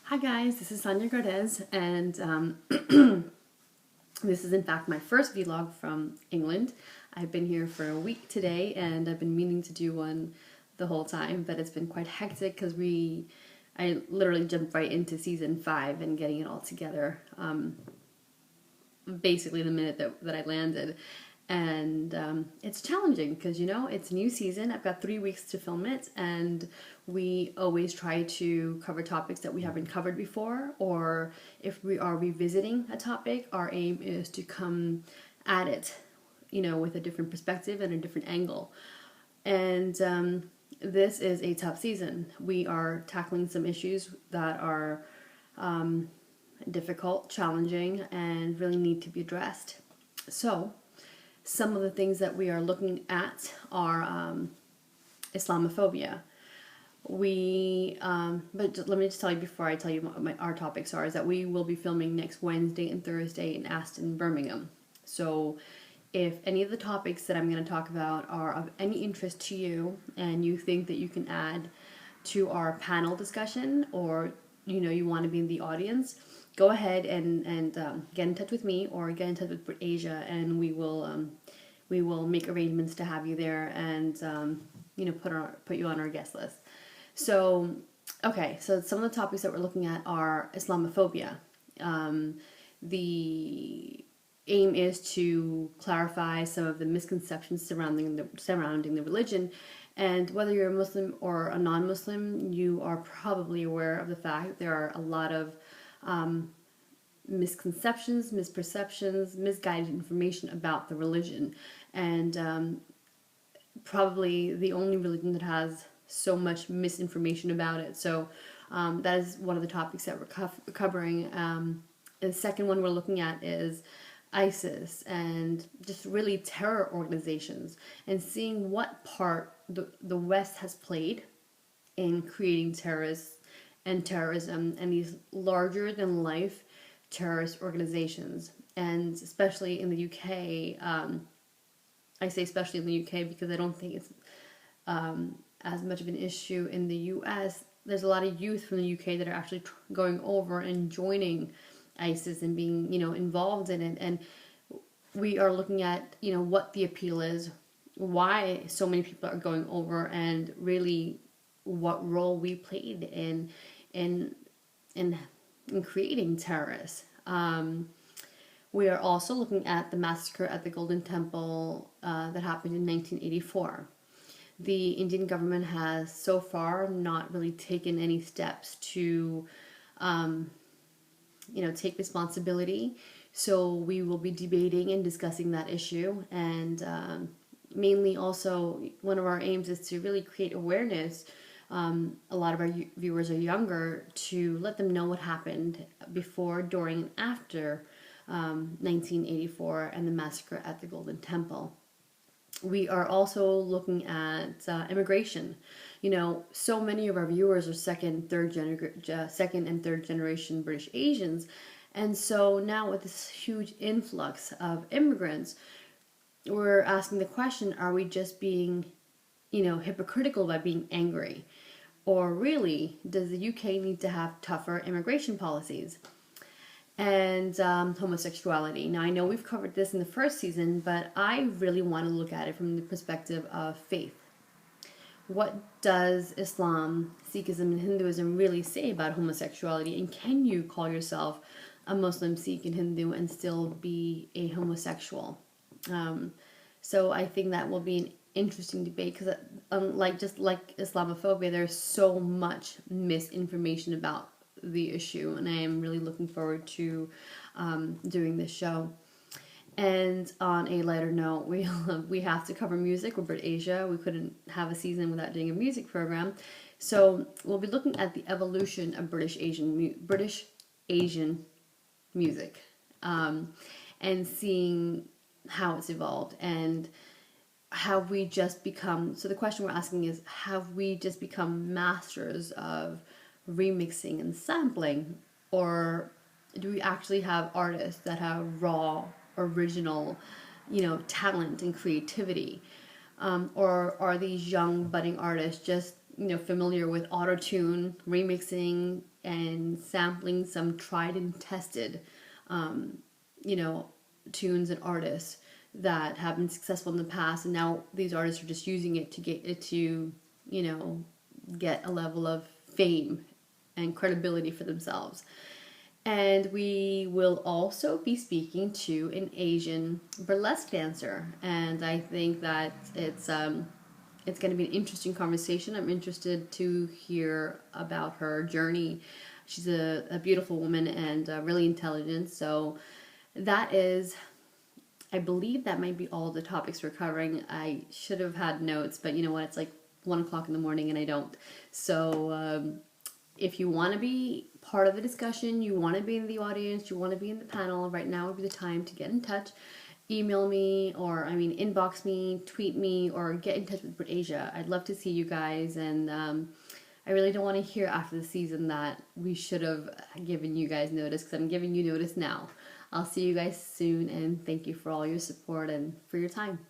Hi guys, this is Sonia Cortez, and this is in fact my first vlog from England. I've been here for a week today, and I've been meaning to do one the whole time, but it's been quite hectic because I literally jumped right into season 5 and getting it all together, basically the minute that I landed. And it's challenging because, it's a new season. I've got 3 weeks to film it, and we always try to cover topics that we haven't covered before, or if we are revisiting a topic, our aim is to come at it, with a different perspective and a different angle. And this is a tough season. We are tackling some issues that are difficult, challenging, and really need to be addressed. So, some of the things that we are looking at are Islamophobia. But let me just tell you before I tell you what our topics are, is that we will be filming next Wednesday and Thursday in Aston, Birmingham. So if any of the topics that I'm going to talk about are of any interest to you, and you think that you can add to our panel discussion, or you want to be in the audience, go ahead and get in touch with me or get in touch with Brit Asia, and we will make arrangements to have you there, and put you on our guest list. So so some of the topics that we're looking at are Islamophobia. The aim is to clarify some of the misconceptions surrounding the religion. And whether you're a Muslim or a non-Muslim, you are probably aware of the fact that there are a lot of misconceptions, misperceptions, misguided information about the religion. And probably the only religion that has so much misinformation about it. So that is one of the topics that we're covering. The second one we're looking at is ISIS, and just really terror organizations, and seeing what part the West has played in creating terrorists and terrorism and these larger than life terrorist organizations. And especially in the UK, I say especially in the UK because I don't think it's as much of an issue in the US. There's a lot of youth from the UK that are actually going over and joining ISIS and being, involved in it. And we are looking at, what the appeal is, why so many people are going over, and really what role we played in creating terrorists. We are also looking at the massacre at the Golden Temple that happened in 1984. The Indian government has so far not really taken any steps to take responsibility. So we will be debating and discussing that issue, and mainly also one of our aims is to really create awareness. A lot of our viewers are younger, to let them know what happened before, during, and after 1984 and the massacre at the Golden Temple. We are also looking at immigration. So many of our viewers are second and third generation British Asians. And so now with this huge influx of immigrants, we're asking the question, are we just being, hypocritical by being angry? Or really, does the UK need to have tougher immigration policies? And homosexuality. Now, I know we've covered this in the first season, but I really want to look at it from the perspective of faith. What does Islam, Sikhism, and Hinduism really say about homosexuality? And can you call yourself a Muslim, Sikh, and Hindu and still be a homosexual? So I think that will be an interesting debate, because just like Islamophobia, there's so much misinformation about the issue, and I am really looking forward to doing this show. And on a lighter note, we have to cover music. We're Brit Asia. We couldn't have a season without doing a music program. So we'll be looking at the evolution of British Asian music, and seeing how it's evolved, and have we just become, so the question we're asking is, have we just become masters of remixing and sampling, or do we actually have artists that have raw, original, talent and creativity, or are these young budding artists just familiar with auto-tune, remixing, and sampling some tried and tested, you know, tunes and artists that have been successful in the past, and now these artists are just using it to get it to, you know, get a level of fame and credibility for themselves. And we will also be speaking to an Asian burlesque dancer, and I think that it's going to be an interesting conversation. I'm interested to hear about her journey. She's a beautiful woman and really intelligent. So that is, I believe that might be all the topics we're covering. I should have had notes, but you know what? It's like 1 o'clock in the morning and I don't. So if you want to be part of the discussion, you want to be in the audience, you want to be in the panel, right now would be the time to get in touch. Email me, or inbox me, tweet me, or get in touch with Brit Asia. I'd love to see you guys, and I really don't want to hear after the season that we should have given you guys notice, because I'm giving you notice now. I'll see you guys soon, and thank you for all your support and for your time.